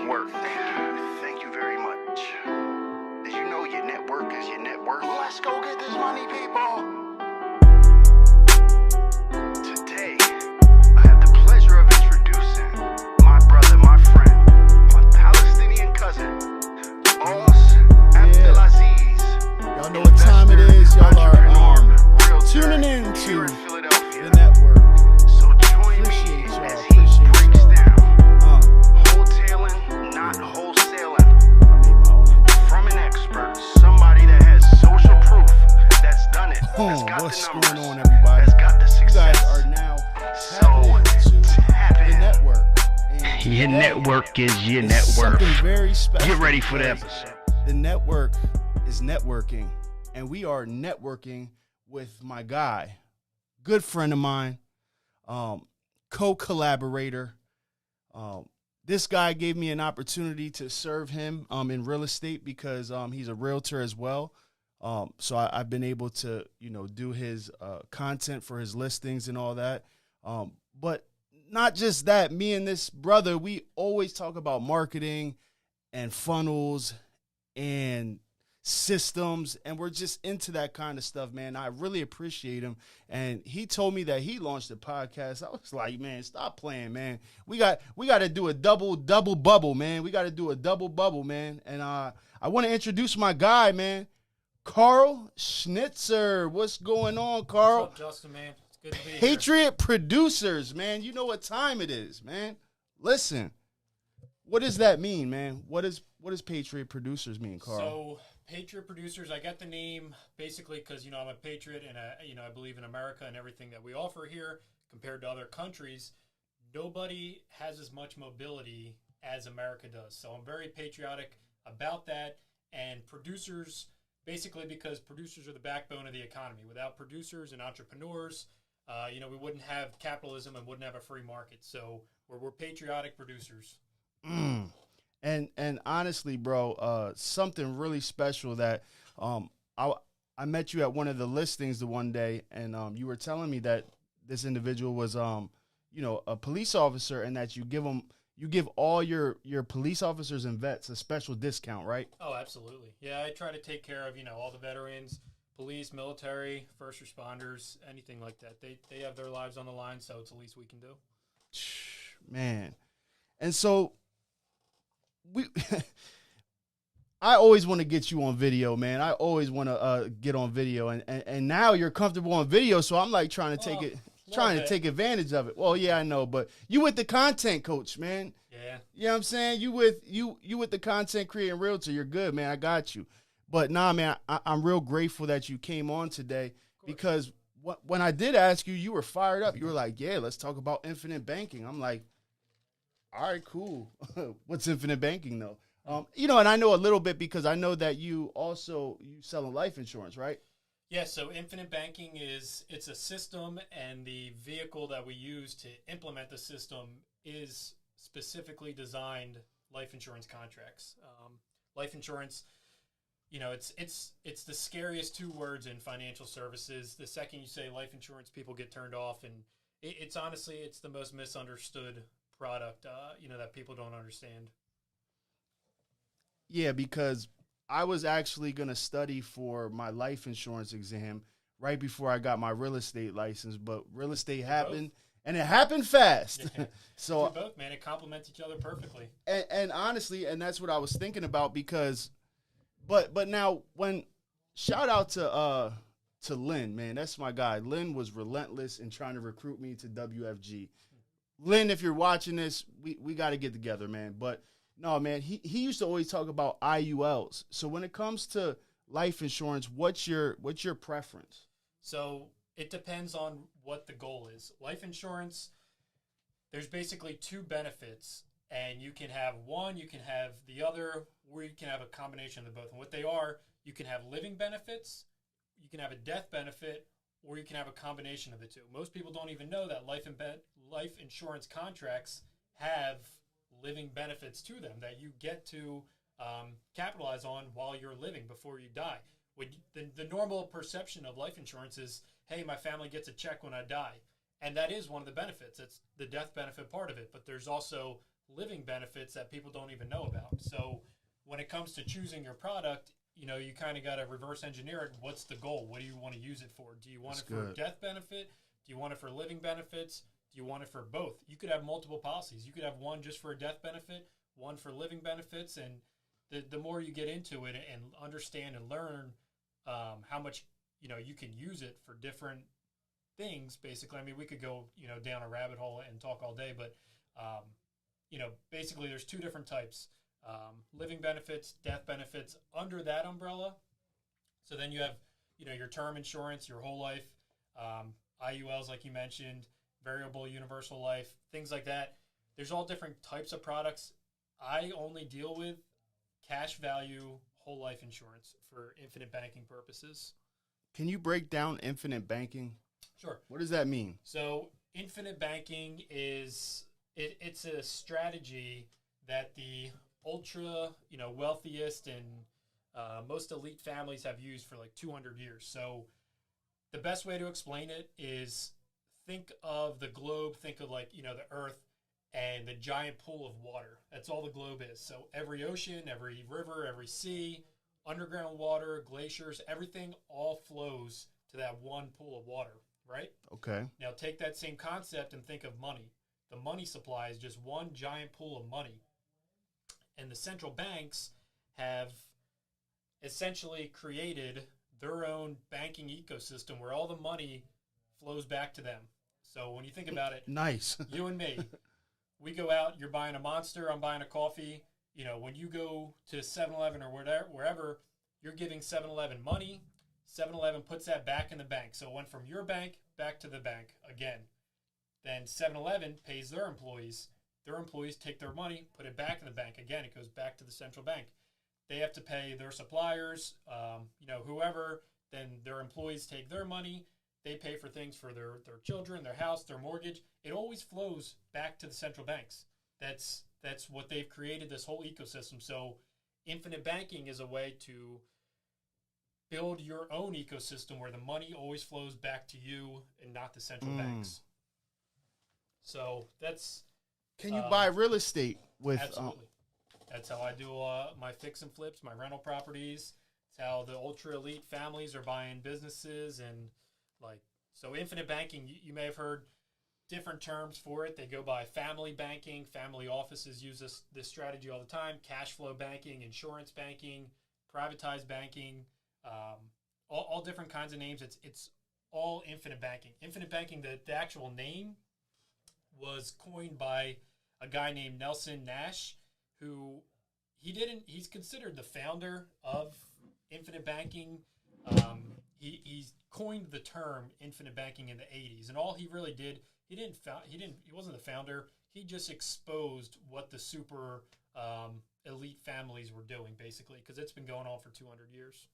network. Thank you very much. Did you know your network is your net worth? Let's go get this money, people. Today, I have the pleasure of introducing my brother, my friend, my Palestinian cousin, Boss Abdelaziz. Y'all know what time it is. Y'all are tuning in to the network. So join me as he breaks down wholetailing, not wholesaling. I made my own intro. From an expert, somebody that has social proof, that's done it, that's got What's the numbers, going on, everybody? that's got the You success. guys are now So, tapping into tap the in. network. And Your today network is your is net worth. something very special. Get ready for the because episode. The network is networking, and we are networking with my guy, good friend of mine, co-collaborator. This guy gave me an opportunity to serve him in real estate because he's a realtor as well. So I've been able to, do his content for his listings and all that. But not just that, me and this brother, we always talk about marketing and funnels and systems, and we're just into that kind of stuff, man. I really appreciate him. And he told me that he launched a podcast. I was like, man, stop playing, man. We got to do a double bubble, man. We got to do a double bubble, man. And I want to introduce my guy, man, Karl Schnitzer. What's going on, Karl? What's up, Justin, man? It's good to be here. Patriot producers, man. You know what time it is, man. Listen, what does that mean, man? What does Patriot producers mean, Karl? So, Patriot producers, I got the name basically because, I'm a patriot and, I believe in America and everything that we offer here compared to other countries. Nobody has as much mobility as America does. So, I'm very patriotic about that. And producers, basically because producers are the backbone of the economy. Without producers and entrepreneurs, we wouldn't have capitalism and wouldn't have a free market. So, we're patriotic producers. And honestly, bro, something really special that I met you at one of the listings the one day, and you were telling me that this individual was a police officer, and that you give all your police officers and vets a special discount, right? Oh, absolutely. Yeah, I try to take care of, all the veterans, police, military, first responders, anything like that. They have their lives on the line, so it's the least we can do. Man. And so I always want to get you on video, man. I always want to get on video, and now you're comfortable on video, so I'm like trying to take advantage of it. Well, yeah, I know, but you with the content coach, man. Yeah. You know what I'm saying? You with the content creating realtor, you're good, man. I got you. But nah, man, I'm real grateful that you came on today because when I did ask you, you were fired up. You were like, yeah, let's talk about infinite banking. I'm like, all right, cool. What's infinite banking, though? And I know a little bit because I know that you selling life insurance, right? Yeah, so infinite banking it's a system, and the vehicle that we use to implement the system is specifically designed life insurance contracts. Life insurance, it's the scariest two words in financial services. The second you say life insurance, people get turned off, and it's honestly, it's the most misunderstood product, that people don't understand. Yeah, because I was actually going to study for my life insurance exam right before I got my real estate license, but real estate happened, and it happened fast. Yeah. So Do both, man. It complements each other perfectly. And honestly, and that's what I was thinking about because, but now shout out to Lynn, man, that's my guy. Lynn was relentless in trying to recruit me to WFG. Lynn, if you're watching this, we got to get together, man. But no, man, he used to always talk about IULs. So when it comes to life insurance, what's your preference? So it depends on what the goal is. Life insurance, there's basically two benefits, and you can have one, you can have the other, or you can have a combination of both. And what they are, you can have living benefits, you can have a death benefit, or you can have a combination of the two. Most people don't even know that life insurance contracts have living benefits to them that you get to capitalize on while you're living before you die. The normal perception of life insurance is, hey, my family gets a check when I die. And that is one of the benefits. It's the death benefit part of it. But there's also living benefits that people don't even know about. So when it comes to choosing your product, you know, you kind of got to reverse engineer it. What's the goal? What do you want to use it for? Do you want it for death benefit? Do you want it for living benefits? Do you want it for both? You could have multiple policies. You could have one just for a death benefit, one for living benefits, and the more you get into it and understand and learn how much, you know, you can use it for different things, basically. I mean, we could go, you know, down a rabbit hole and talk all day, but, you know, basically there's two different types, living benefits, death benefits under that umbrella. So then you have, you know, your term insurance, your whole life, IULs, like you mentioned, variable universal life, things like that. There's all different types of products. I only deal with cash value whole life insurance for infinite banking purposes. Can you break down infinite banking? Sure. What does that mean? So infinite banking is it's a strategy that the ultra, you know, wealthiest and most elite families have used for like 200 years. So the best way to explain it is think of the globe, think of like, you know, the earth and the giant pool of water. That's all the globe is. So every ocean, every river, every sea, underground water, glaciers, everything all flows to that one pool of water, right? Okay. Now take that same concept and think of money. The money supply is just one giant pool of money. And the central banks have essentially created their own banking ecosystem where all the money flows back to them. So when you think about it, nice. You and me, we go out, you're buying a Monster, I'm buying a coffee. You know, when you go to 7-Eleven or wherever, you're giving 7-Eleven money. 7-Eleven puts that back in the bank. So it went from your bank back to the bank again. Then 7-Eleven pays their employees. Their employees take their money, put it back in the bank. Again, it goes back to the central bank. They have to pay their suppliers, you know, whoever. Then their employees take their money. They pay for things for their children, their house, their mortgage. It always flows back to the central banks. That's what they've created, this whole ecosystem. So infinite banking is a way to build your own ecosystem where the money always flows back to you and not the central banks. So that's... Can you buy real estate with... Absolutely. That's how I do my fix and flips, my rental properties. It's how the ultra elite families are buying businesses and like, so infinite banking, you may have heard different terms for it. They go by family banking. Family offices use this strategy all the time. Cash flow banking, insurance banking, privatized banking, all different kinds of names. It's all infinite banking. Infinite banking, the actual name was coined by a guy named Nelson Nash, who he's considered the founder of infinite banking. He's coined the term infinite banking in the 80s, and all he really did, he wasn't the founder. He just exposed what the super elite families were doing, basically, because it's been going on for 200 years.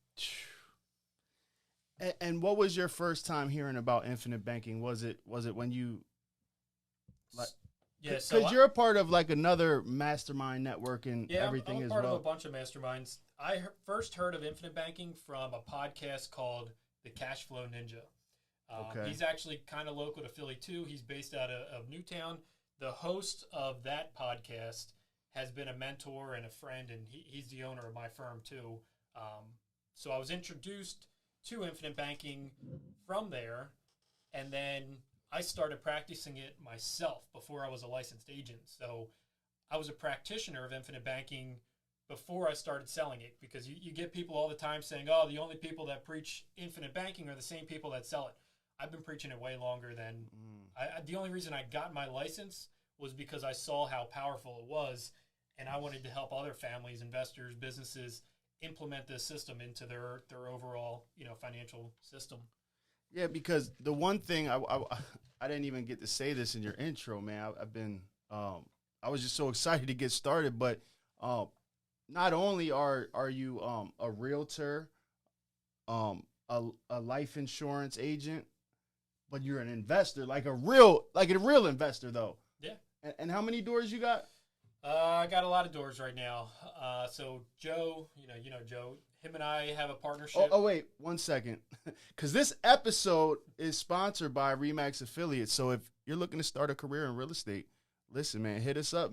And what was your first time hearing about infinite banking? Was it when you like? Yeah, because you're a part of like another mastermind network and everything as well. I'm part of a bunch of masterminds. I first heard of infinite banking from a podcast called The Cash Flow Ninja. Okay. He's actually kind of local to Philly too. He's based out of Newtown. The host of that podcast has been a mentor and a friend, and he's the owner of my firm too. So I was introduced to infinite banking from there, and then I started practicing it myself before I was a licensed agent. So I was a practitioner of infinite banking before I started selling it, because you get people all the time saying, oh, the only people that preach infinite banking are the same people that sell it. I've been preaching it way longer than the only reason I got my license was because I saw how powerful it was, and I wanted to help other families, investors, businesses implement this system into their overall, financial system. Yeah, because the one thing I didn't even get to say this in your intro, man. I've been I was just so excited to get started, but not only are you a realtor, a life insurance agent, but you're an investor, like a real investor though. Yeah. And how many doors you got? I got a lot of doors right now. So Joe, you know Joe, him and I have a partnership. Oh wait, 1 second. Because this episode is sponsored by Remax Affiliates. So if you're looking to start a career in real estate, listen, man, hit us up.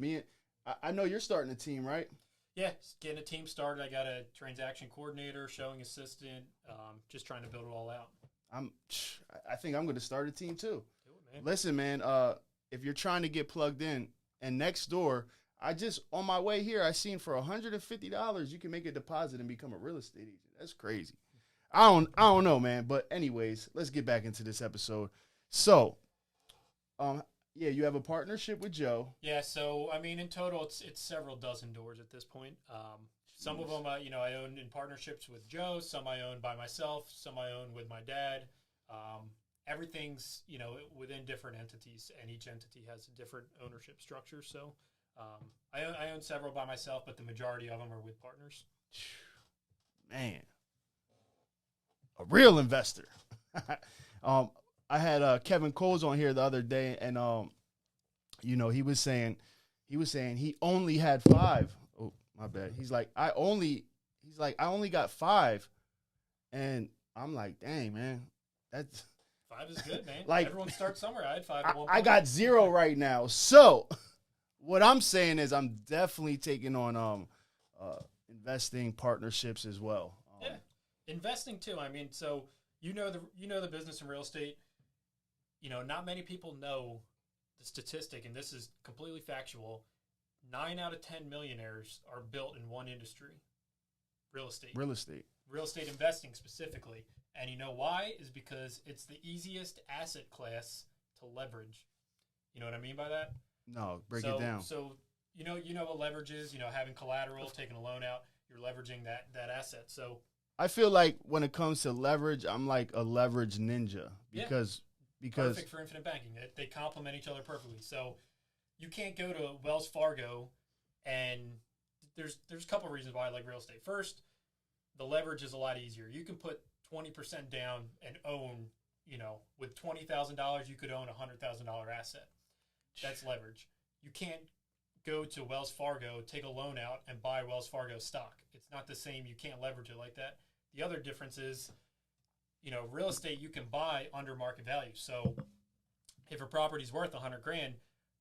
I know you're starting a team, right? Yeah, getting a team started. I got a transaction coordinator, showing assistant, just trying to build it all out. I think I'm going to start a team too. Do it, man. Listen, man, if you're trying to get plugged in, and next door, on my way here, I seen for $150 you can make a deposit and become a real estate agent. That's crazy. I don't know, man. But anyways, let's get back into this episode. So, yeah, you have a partnership with Joe. Yeah, so I mean, in total, it's several dozen doors at this point. Some of them, I own in partnerships with Joe. Some I own by myself. Some I own with my dad. Everything's within different entities, and each entity has a different ownership structure. So I own several by myself, but the majority of them are with partners. Man, a real investor. I had Kevin Coles on here the other day, and he was saying he only had 5. Oh, my bad. He's like, I only got 5, and I'm like, dang, man, that's 5 is good, man. Like, everyone starts somewhere. I had 5 at one point. I got 0 right now. So what I'm saying is I'm definitely taking on investing partnerships as well. Yeah, investing too. I mean, so the business in real estate. Not many people know the statistic, and this is completely factual. 9 out of 10 millionaires are built in one industry: real estate. Real estate Investing specifically. And you know why? Is because it's the easiest asset class to leverage. You know what I mean by that? No, break it down. So what leverage is. Having collateral, taking a loan out, you're leveraging that asset. So I feel like when it comes to leverage, I'm like a leverage ninja because perfect for infinite banking. They complement each other perfectly. So you can't go to Wells Fargo, and there's a couple of reasons why I like real estate. First, the leverage is a lot easier. You can put 20% down and own, with $20,000, you could own a $100,000 asset. That's leverage. You can't go to Wells Fargo, take a loan out, and buy Wells Fargo stock. It's not the same. You can't leverage it like that. The other difference is, real estate you can buy under market value. So if a property's worth $100,000,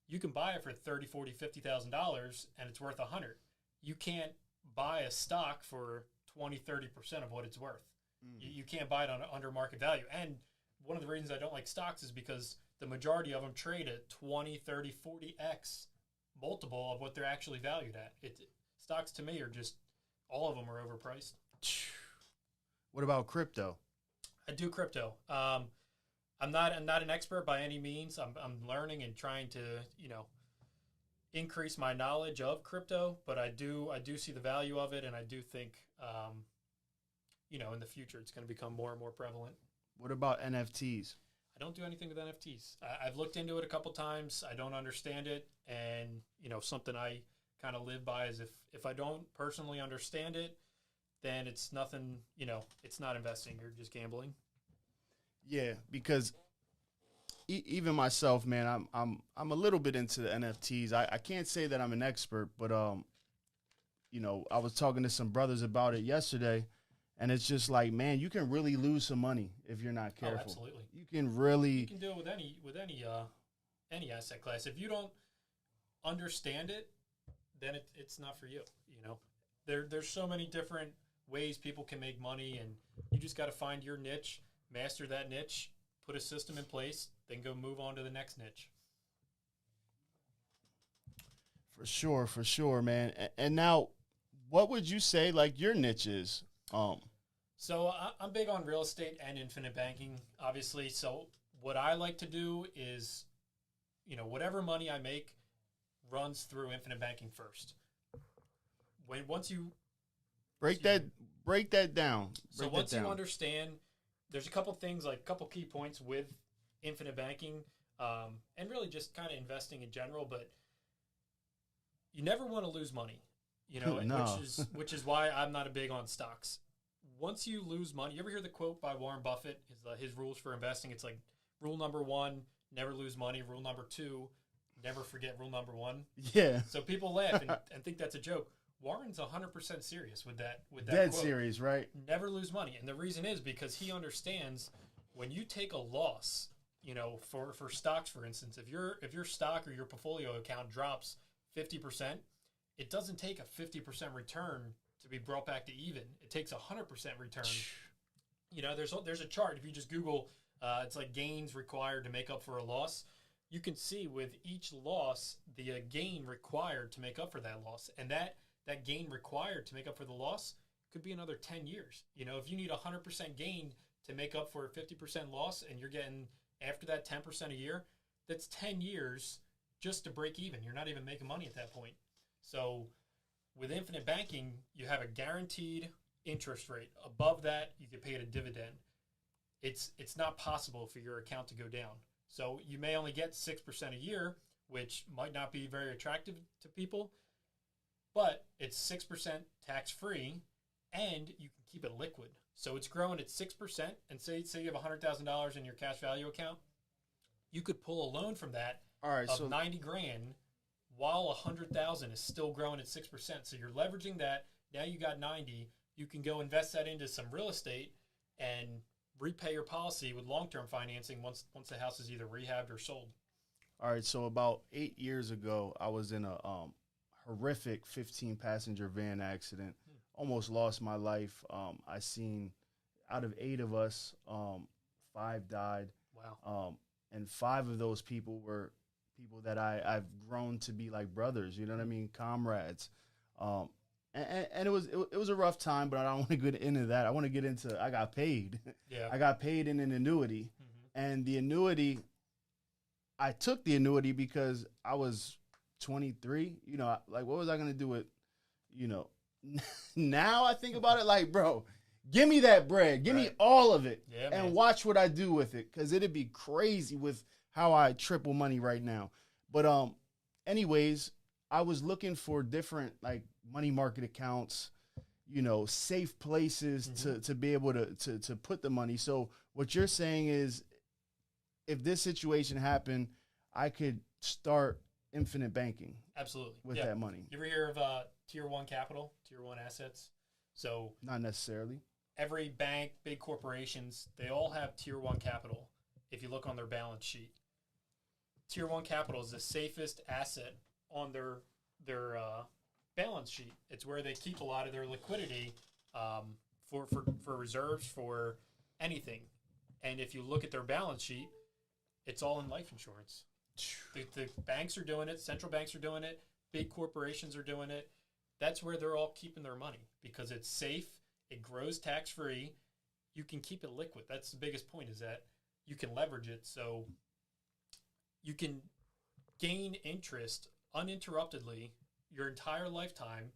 you can buy it for $30,000, $40,000, $50,000, and it's worth $100,000. You can't buy a stock for 20, 30% of what it's worth. You can't buy it under market value. And one of the reasons I don't like stocks is because the majority of them trade at 20, 30, 40x multiple of what they're actually valued at. Stocks to me are just, all of them are overpriced. What about crypto? I do crypto. I'm not an expert by any means. I'm learning and trying to, increase my knowledge of crypto, but I do see the value of it, and I do think in the future it's going to become more and more prevalent. What about NFTs? I don't do anything with NFTs. I've looked into it a couple times. I don't understand it, and something I kind of live by is if I don't personally understand it, then it's nothing. It's not investing. You're just gambling. Yeah, because even myself, man, I'm a little bit into the NFTs. I can't say that I'm an expert, but I was talking to some brothers about it yesterday. And it's just like, man, you can really lose some money if you're not careful. Oh, absolutely. You can really. You can do it with any asset class. If you don't understand it, then it's not for you. There's so many different ways people can make money, and you just got to find your niche, master that niche, put a system in place, then go move on to the next niche. For sure, man. And now, what would you say like your niche is? So I'm big on real estate and infinite banking, obviously. So what I like to do is, whatever money I make runs through infinite banking first. Once you break that down. Once you understand, there's a couple things, like a couple key points with infinite banking, and really just kind of investing in general. But you never want to lose money. No. which is why I'm not a big on stocks. Once you lose money, you ever hear the quote by Warren Buffett? His rules for investing. It's like rule number 1, never lose money. Rule number 2, never forget rule number 1. Yeah. So people laugh and think that's a joke. Warren's 100% serious with that Dead quote. serious, right? Never lose money, and the reason is because he understands when you take a loss. For stocks, for instance, if your stock or your portfolio account drops 50%, it doesn't take a 50% return to be brought back to even. It takes 100% return. You know, there's a chart. If you just Google, it's like gains required to make up for a loss. You can see with each loss, the gain required to make up for that loss. And that gain required to make up for the loss could be another 10 years. You know, if you need 100% gain to make up for a 50% loss and you're getting, after that, 10% a year, that's 10 years just to break even. You're not even making money at that point. So with infinite banking, you have a guaranteed interest rate. Above that, you get paid a dividend. It's not possible for your account to go down. So you may only get 6% a year, which might not be very attractive to people, but it's 6% tax-free, and you can keep it liquid. So it's growing at 6%, and say you have $100,000 in your cash value account, you could pull a loan from that of 90 grand while 100,000 is still growing at 6%. So you're leveraging that. Now you got 90. You can go invest that into some real estate and repay your policy with long-term financing once the house is either rehabbed or sold. All right, so about 8 years ago, I was in a horrific 15-passenger van accident. Almost lost my life. I seen out of 8 of us, 5 died. Wow. And 5 of those people were people that I've grown to be like brothers. You know what I mean? Comrades. And it was a rough time, but I don't want to get into that. I want to get into I got paid. Yeah. I got paid in an annuity. And the annuity, I took the annuity because I was 23. You know, like, what was I going to do with, you know, now I think about it like, bro, give me that bread. Give me all of it. Yeah, and man. watch what I do with it, because it'd be crazy with how I triple money right now. But anyways, I was looking for different, like, money market accounts, you know, safe places to be able to put the money. So what you're saying is, if this situation happened, I could start infinite banking. Absolutely. With that money. You ever hear of Tier 1 capital, Tier 1 assets? So Not necessarily. every bank, big corporations, they all have Tier 1 capital if you look on their balance sheet. Tier 1 capital is the safest asset on their balance sheet. It's where they keep a lot of their liquidity for reserves, for anything. And if you look at their balance sheet, it's all in life insurance. The banks are doing it. Central banks are doing it. Big corporations are doing it. That's where they're all keeping their money, because it's safe. It grows tax-free. You can keep it liquid. That's the biggest point, is that you can leverage it. So you can gain interest uninterruptedly your entire lifetime,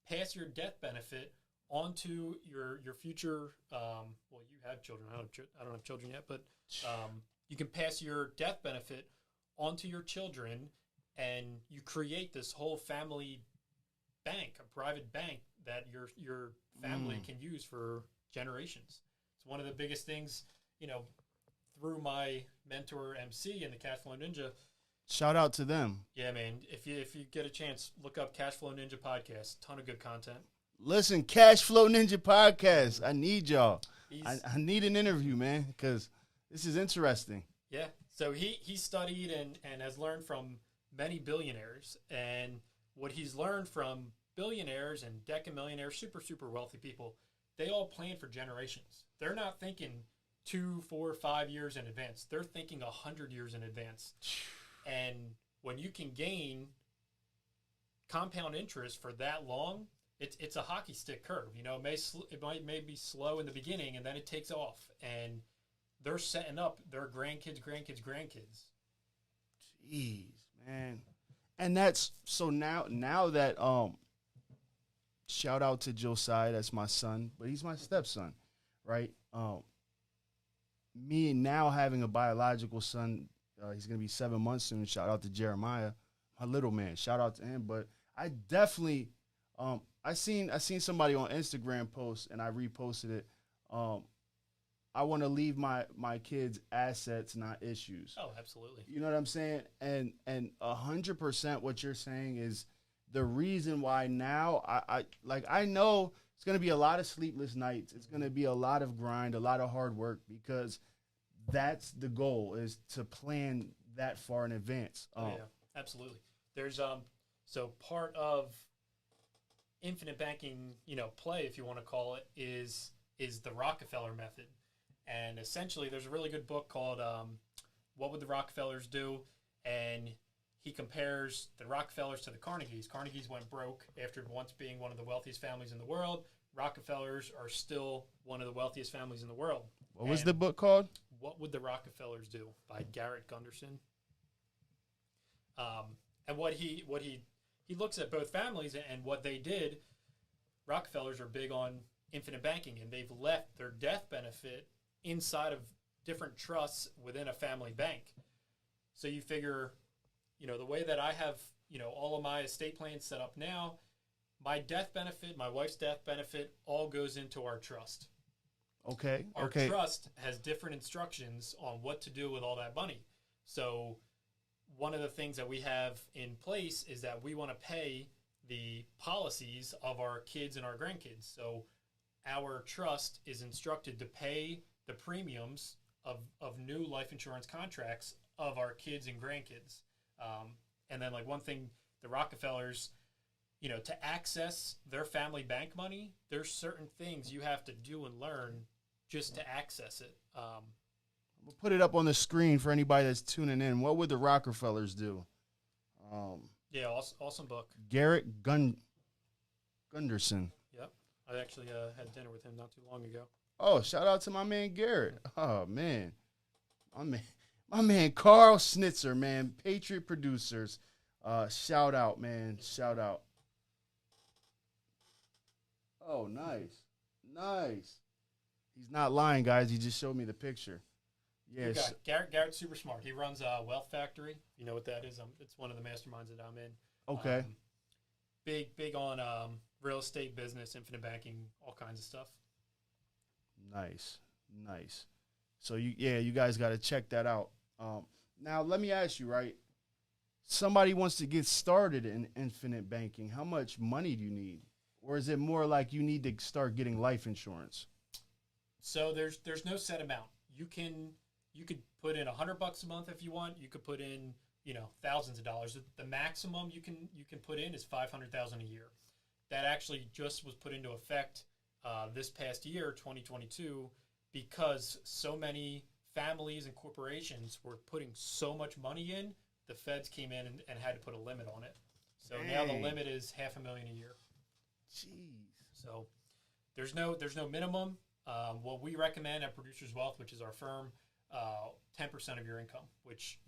pass your death benefit onto your future. Well, you have children. I don't have children yet, but you can pass your death benefit onto your children, and you create this whole family bank, a private bank that your family can use for generations. It's one of the biggest things, you know, through my mentor MC and the Cashflow Ninja. Shout out to them. Yeah, man. If you get a chance, look up Cashflow Ninja podcast. Ton of good content. Listen, Cashflow Ninja podcast. I need y'all. I need an interview, man, because this is interesting. Yeah. So he studied and has learned from many billionaires. And what he's learned from billionaires and decamillionaires, super, super wealthy people, they all plan for generations. They're not thinking 2, 4, 5 years in advance. They're thinking 100 years in advance. And when you can gain compound interest for that long, it's a hockey stick curve. You know, it may be slow in the beginning, and then it takes off. And they're setting up their grandkids. Jeez, man. And that's so now that shout out to Josiah, that's my son, but he's my stepson, right? Me now having a biological son, he's gonna be 7 months soon. Shout out to Jeremiah, my little man. Shout out to him. But I definitely, I seen somebody on Instagram post, and I reposted it. I want to leave my kids assets, not issues. Oh, absolutely. You know what I'm saying? And 100% what you're saying is the reason why now I know it's going to be a lot of sleepless nights. It's going to be a lot of grind, a lot of hard work, because that's the goal, is to plan that far in advance. Oh, yeah, absolutely. There's so part of infinite banking, play, if you want to call it, is the Rockefeller Method. And essentially, there's a really good book called What Would the Rockefellers Do? And he compares the Rockefellers to the Carnegies. Carnegies went broke after once being one of the wealthiest families in the world. Rockefellers are still one of the wealthiest families in the world. What was the book called? What Would the Rockefellers Do? By Garrett Gunderson. And what he looks at both families and what they did. Rockefellers are big on infinite banking, and they've left their death benefit inside of different trusts within a family bank. So you figure, the way that I have, all of my estate plans set up now, my death benefit, my wife's death benefit, all goes into our trust. Okay. Our trust has different instructions on what to do with all that money. So one of the things that we have in place is that we want to pay the policies of our kids and our grandkids. So our trust is instructed to pay the premiums of new life insurance contracts of our kids and grandkids. And then, like, one thing, the Rockefellers, to access their family bank money, there's certain things you have to do and learn just to access it. We'll put it up on the screen for anybody that's tuning in. What would the Rockefellers do? Yeah, awesome book. Garrett Gunderson. Yep. I actually had dinner with him not too long ago. Oh, shout out to my man Garrett. Oh, man. My man Karl Schnitzer, man. Patriot Producers. Shout out, man. Shout out. Oh, nice. Nice. He's not lying, guys. He just showed me the picture. Yes. Garrett's super smart. He runs Wealth Factory. You know what that is? It's one of the masterminds that I'm in. Okay. Big on real estate, business, infinite banking, all kinds of stuff. Nice. So you guys got to check that out. Now let me ask you, right? Somebody wants to get started in infinite banking. How much money do you need? Or is it more like you need to start getting life insurance? So there's no set amount. You could put in $100 a month if you want. You could put in, thousands of dollars. The maximum you can put in is $500,000 a year. That actually just was put into effect this past year, 2022, because so many families and corporations were putting so much money in. The feds came in and had to put a limit on it. So now the limit is $500,000 a year. Jeez. So there's no minimum. What we recommend at Producers Wealth, which is our firm, 10% of your income, which,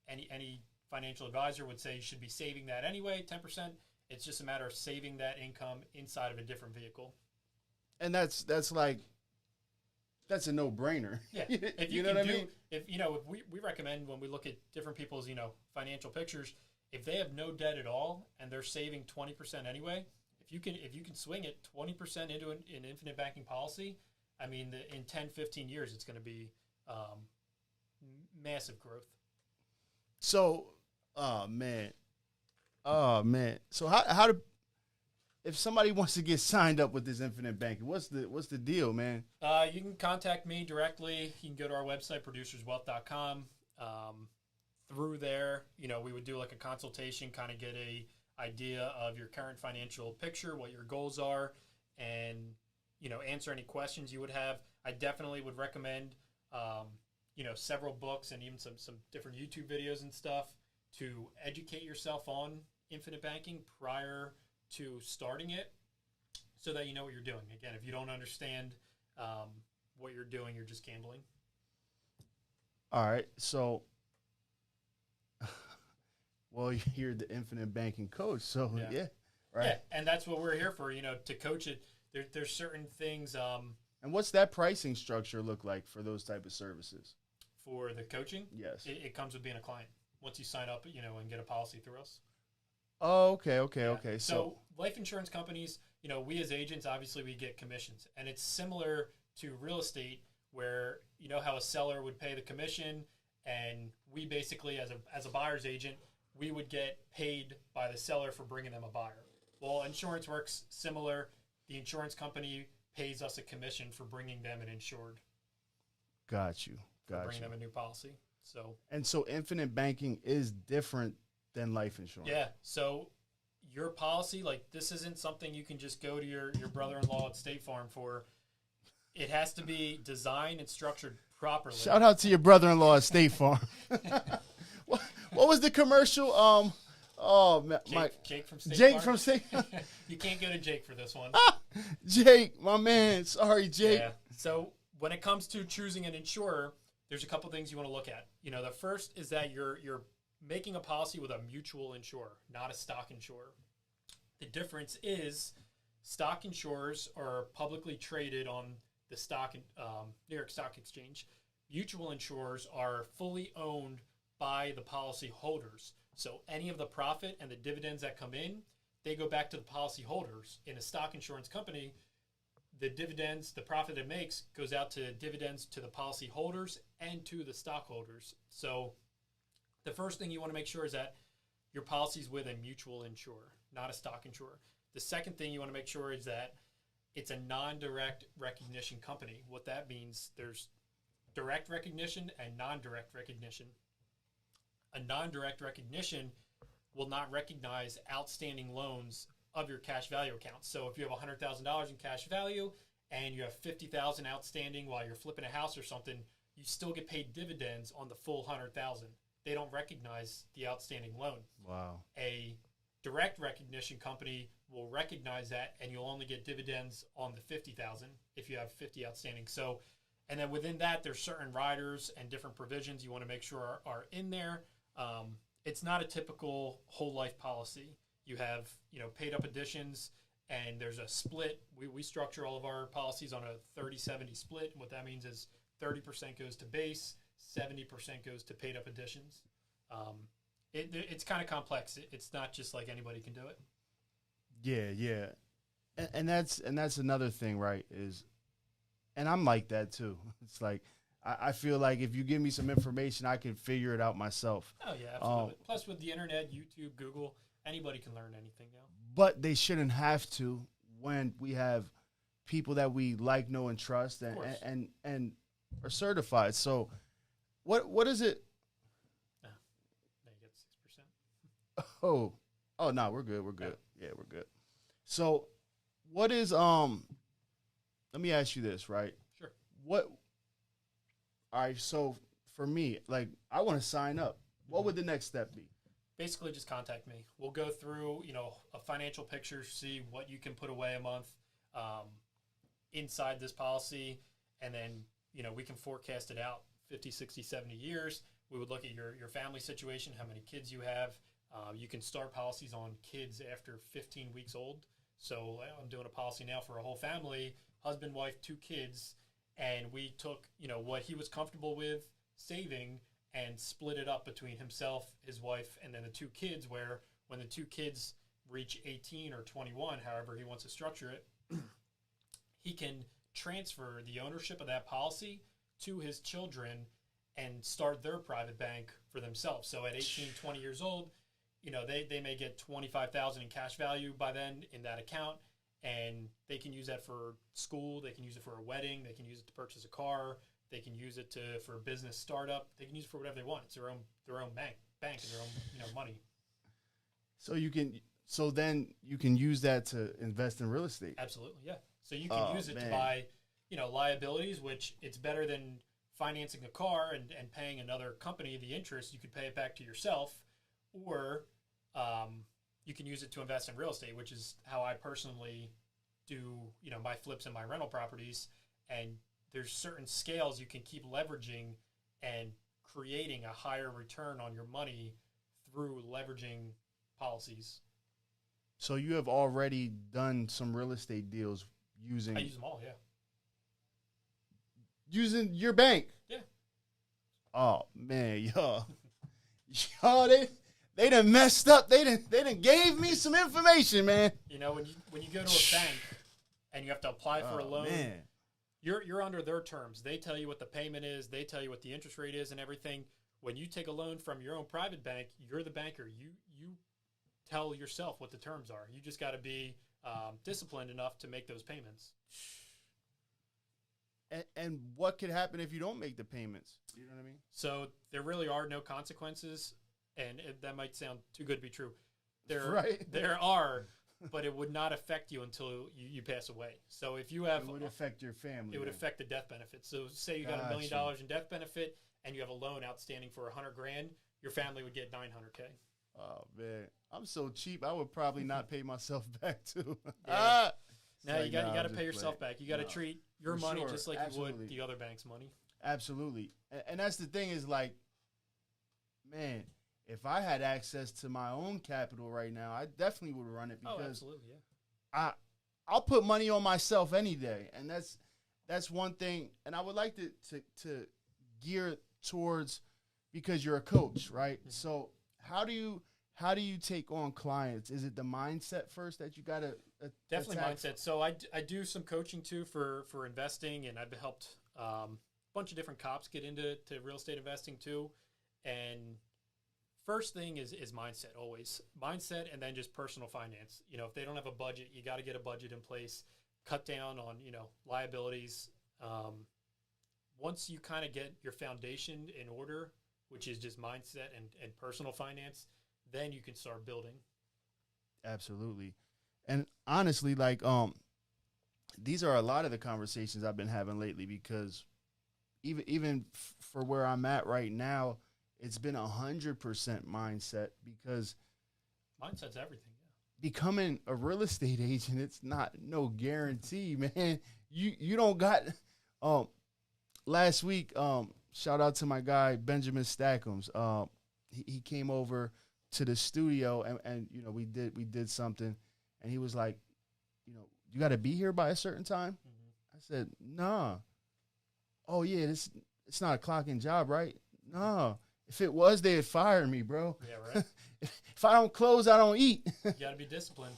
any financial advisor would say you should be saving that anyway, 10%. It's just a matter of saving that income inside of a different vehicle. And that's a no-brainer. Yeah. If you know what I mean? If we recommend when we look at different people's, financial pictures, if they have no debt at all and they're saving 20% anyway, if you can swing it 20% into an infinite banking policy, I mean, in 10, 15 years, it's going to be massive growth. So, oh man. So how do, if somebody wants to get signed up with this infinite banking, what's the deal, man? You can contact me directly. You can go to our website, producerswealth.com. Through there, we would do like a consultation, kind of get a idea of your current financial picture, what your goals are, and answer any questions you would have. I definitely would recommend several books and even some different YouTube videos and stuff to educate yourself on infinite banking prior to starting it, so that you know what you're doing. Again, if you don't understand what you're doing, you're just gambling. All right, so well, you're the infinite banking coach, so yeah, right. Yeah, and that's what we're here for, to coach it. There's certain things. And what's that pricing structure look like for those type of services? For the coaching? Yes. It comes with being a client. Once you sign up, and get a policy through us. Oh, okay. So life insurance companies, we as agents, obviously we get commissions. And it's similar to real estate where, how a seller would pay the commission, and we basically, as a buyer's agent, we would get paid by the seller for bringing them a buyer. Well, insurance works similar. The insurance company pays us a commission for bringing them an insured. Got you. Bringing them a new policy. So infinite banking is different than life insurance. Yeah. So your policy, like this isn't something you can just go to your brother-in-law at State Farm for. It has to be designed and structured properly. Shout out to your brother-in-law at State Farm. What was the commercial? Jake from State Jake Farm. from State. You can't go to Jake for this one. Jake, my man. Sorry, Jake. Yeah. So when it comes to choosing an insurer, there's a couple things you want to look at. The first is that you're making a policy with a mutual insurer, not a stock insurer. The difference is stock insurers are publicly traded on the New York Stock Exchange. Mutual insurers are fully owned by the policy holders. So any of the profit and the dividends that come in, they go back to the policy holders. In a stock insurance company, the dividends, the profit it makes goes out to dividends to the policy holders and to the stockholders. So the first thing you want to make sure is that your policy is with a mutual insurer, not a stock insurer. The second thing you want to make sure is that it's a non-direct recognition company. What that means, there's direct recognition and non-direct recognition. A non-direct recognition will not recognize outstanding loans of your cash value account. So if you have $100,000 in cash value and you have $50,000 outstanding while you're flipping a house or something, you still get paid dividends on the full $100,000. They don't recognize the outstanding loan. Wow. A direct recognition company will recognize that, and you'll only get dividends on the $50,000 if you have 50 outstanding. So, and then within that, there's certain riders and different provisions you want to make sure are in there. It's not a typical whole life policy. You have, paid up additions, and there's a split. We structure all of our policies on a 30-70 split. And what that means is 30% goes to base, 70% goes to paid up additions. It's kind of complex. It's not just like anybody can do it. Yeah. And that's another thing, right? And I'm like that too. It's like, I feel like if you give me some information, I can figure it out myself. Oh, yeah, absolutely. Plus, with the internet, YouTube, Google, anybody can learn anything now. But they shouldn't have to when we have people that we like, know, and trust and are certified. So what is it? Now you get 6%. Oh, no, we're good. Yeah, we're good. So what is, let me ask you this, right? Sure. All right, so for me, like, I want to sign up. What would the next step be? Basically, just contact me. We'll go through, a financial picture, see what you can put away a month inside this policy, and then, we can forecast it out 50, 60, 70 years. We would look at your family situation, how many kids you have. You can start policies on kids after 15 weeks old. So I'm doing a policy now for a whole family, husband, wife, 2 kids. And we took, what he was comfortable with saving and split it up between himself, his wife, and then the 2 kids, where when the 2 kids reach 18 or 21, however he wants to structure it, he can transfer the ownership of that policy to his children and start their private bank for themselves. So at 18, 20 years old, they may get $25,000 in cash value by then in that account. And they can use that for school. They can use it for a wedding. They can use it to purchase a car. They can use it for a business startup. They can use it for whatever they want. It's their own bank and their own money. So then you can use that to invest in real estate. Absolutely, yeah. So you can use it to buy, liabilities, which it's better than financing a car and paying another company the interest. You could pay it back to yourself, or you can use it to invest in real estate, which is how I personally do, my flips and my rental properties. And there's certain scales you can keep leveraging and creating a higher return on your money through leveraging policies. So you have already done some real estate deals using... I use them all, yeah. Using your bank? Yeah. Oh, man, they done messed up. They done gave me some information, man. When you go to a bank and you have to apply for a loan, man. You're under their terms. They tell you what the payment is. They tell you what the interest rate is and everything. When you take a loan from your own private bank, you're the banker. You tell yourself what the terms are. You just got to be disciplined enough to make those payments. And what could happen if you don't make the payments? You know what I mean? So there really are no consequences, and that might sound too good to be true. There are, but it would not affect you until you pass away. So if you have, it would affect your family. It would affect the death benefit. So say you got $1 million in death benefit, and you have a loan outstanding for $100,000, your family would get $900K. Oh man, I'm so cheap. I would probably not pay myself back too. Yeah. Now you got to pay yourself back. You got to treat your money just like you would the other bank's money. Absolutely, and that's the thing is like, man, if I had access to my own capital right now, I definitely would run it because absolutely, yeah. I'll put money on myself any day, and that's one thing. And I would like to gear towards, because you're a coach, right? Mm-hmm. So how do you take on clients? Is it the mindset first that you got to definitely mindset? So I do some coaching too for investing, and I've helped a bunch of different cops get into real estate investing too. And first thing is mindset, always mindset, and then just personal finance. If they don't have a budget, you got to get a budget in place, cut down on liabilities. Once you kind of get your foundation in order, which is just mindset and personal finance, then you can start building. Absolutely. And honestly, like, these are a lot of the conversations I've been having lately, because even for where I'm at right now, it's been 100% mindset, because mindset's everything. Yeah. Becoming a real estate agent, it's no guarantee, man. You don't got, last week, shout out to my guy, Benjamin Stackham's. He came over to the studio and we did something, and he was like, you got to be here by a certain time. Mm-hmm. I said, nah. Oh yeah, it's not a clocking job, right? No. If it was, they'd fire me, bro. Yeah, right. If I don't close, I don't eat. You got to be disciplined.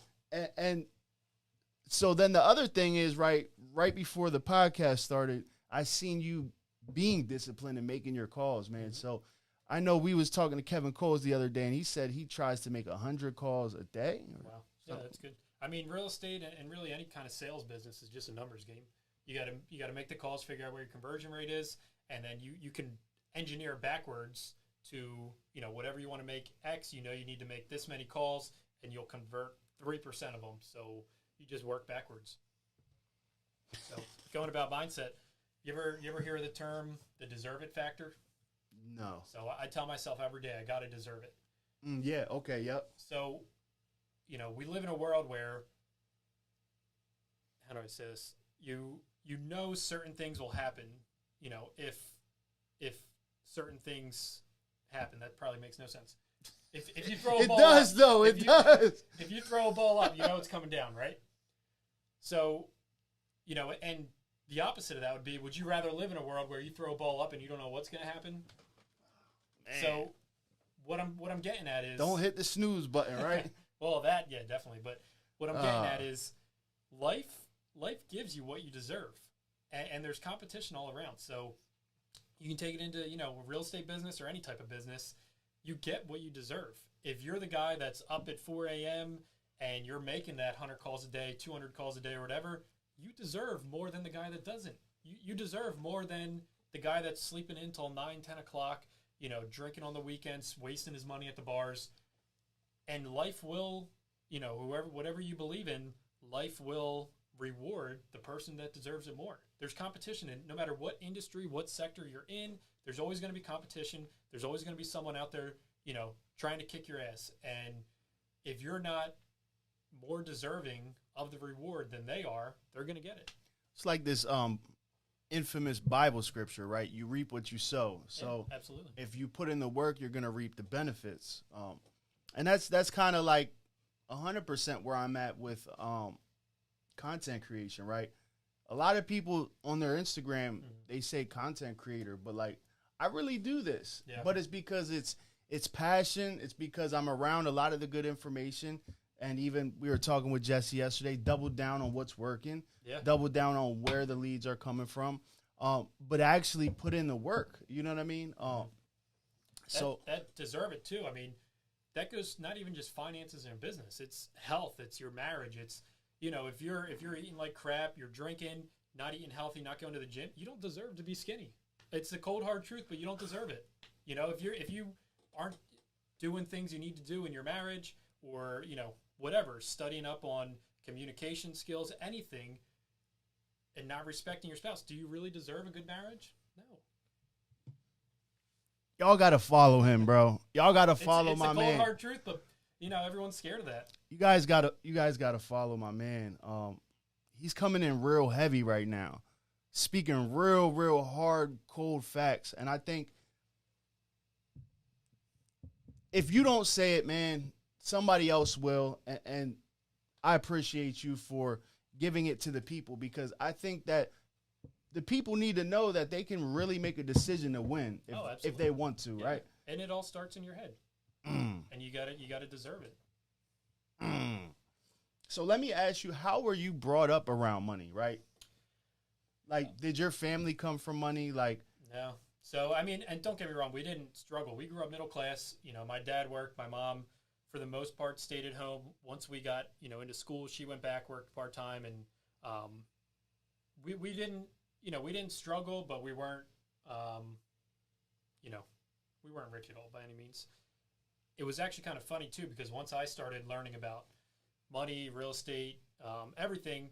And so then the other thing is, right before the podcast started, I seen you being disciplined and making your calls, man. Mm-hmm. So I know we was talking to Kevin Coles the other day, and he said he tries to make 100 calls a day. Wow. Yeah, that's good. I mean, real estate and really any kind of sales business is just a numbers game. You got to make the calls, figure out where your conversion rate is, and then you can engineer backwards to whatever you want to make X. You need to make this many calls, and you'll convert 3% of them. So you just work backwards. So going about mindset, you ever hear of the term the deserve it factor? No. So I tell myself every day I got to deserve it. Yeah. Okay. Yep. So we live in a world where, how do I say this? Certain things will happen. If certain things happen, that probably makes no sense. If you throw a ball, it does. If you throw a ball up, it's coming down, right? So, and the opposite of that would be: would you rather live in a world where you throw a ball up and you don't know what's going to happen? Man. So, what I'm getting at is, don't hit the snooze button, right? Well, that, yeah, definitely. But what I'm getting at is life gives you what you deserve. And there's competition all around. So you can take it into, real estate business or any type of business. You get what you deserve. If you're the guy that's up at 4 a.m. and you're making that 100 calls a day, 200 calls a day or whatever, you deserve more than the guy that doesn't. You deserve more than the guy that's sleeping in till 9, 10 o'clock, drinking on the weekends, wasting his money at the bars. And life will, whatever you believe in, life will reward the person that deserves it more. There's competition, and no matter what industry, what sector you're in, there's always going to be competition. There's always going to be someone out there, trying to kick your ass. And if you're not more deserving of the reward than they are, they're going to get it. It's like this infamous Bible scripture, right? You reap what you sow. So yeah, absolutely. If you put in the work, you're going to reap the benefits. And that's kind of like 100% where I'm at with content creation, right? A lot of people on their Instagram, they say content creator, but like, I really do this. Yeah. But it's because it's passion. It's because I'm around a lot of the good information. And even we were talking with Jesse yesterday, double down on what's working, double down on where the leads are coming from, but actually put in the work. You know what I mean? So that deserve it too. I mean, that goes not even just finances and business. It's health. It's your marriage. It's, if you're eating like crap, you're drinking, not eating healthy, not going to the gym, you don't deserve to be skinny. It's the cold hard truth, but you don't deserve it. If you aren't doing things you need to do in your marriage, or, whatever, studying up on communication skills, anything, and not respecting your spouse, do you really deserve a good marriage? No. Y'all got to follow him, bro. Y'all got to follow my man. It's a cold, hard truth, but, everyone's scared of that. You guys got to follow my man. He's coming in real heavy right now, speaking real hard, cold facts. And I think if you don't say it, man, somebody else will. And I appreciate you for giving it to the people, because I think that the people need to know that they can really make a decision to win if they want to, yeah. Right? And it all starts in your head. And you gotta deserve it. So let me ask you, how were you brought up around money, right? Like, did your family come from money? Like, no. So, I mean, and don't get me wrong, we didn't struggle. We grew up middle class. My dad worked. My mom, for the most part, stayed at home. Once we got, into school, she went back, worked part-time. And we didn't, we didn't struggle, but we weren't, we weren't rich at all by any means. It was actually kind of funny, too, because once I started learning about money, real estate, everything,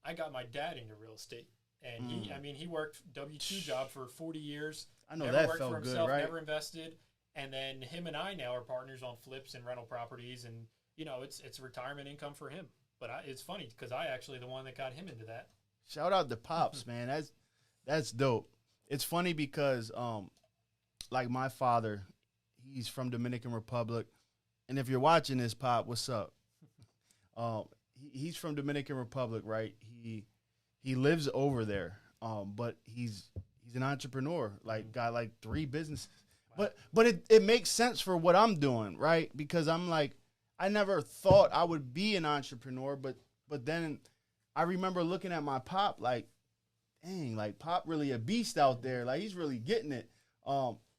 I got my dad into real estate. And he worked W-2 job for 40 years. I know never that worked felt for himself, good, right? Never invested. And then him and I now are partners on flips and rental properties. And, it's retirement income for him. But it's funny because I actually the one that got him into that. Shout out to Pops, man. That's dope. It's funny because, like, my father, he's from Dominican Republic. And if you're watching this, Pop, what's up? He's from Dominican Republic, right? He lives over there, but he's an entrepreneur, like, got like 3 businesses. Wow. But it makes sense for what I'm doing, right? Because I'm like, I never thought I would be an entrepreneur, but then I remember looking at my Pop like, dang, like, Pop really a beast out there. Like, he's really getting it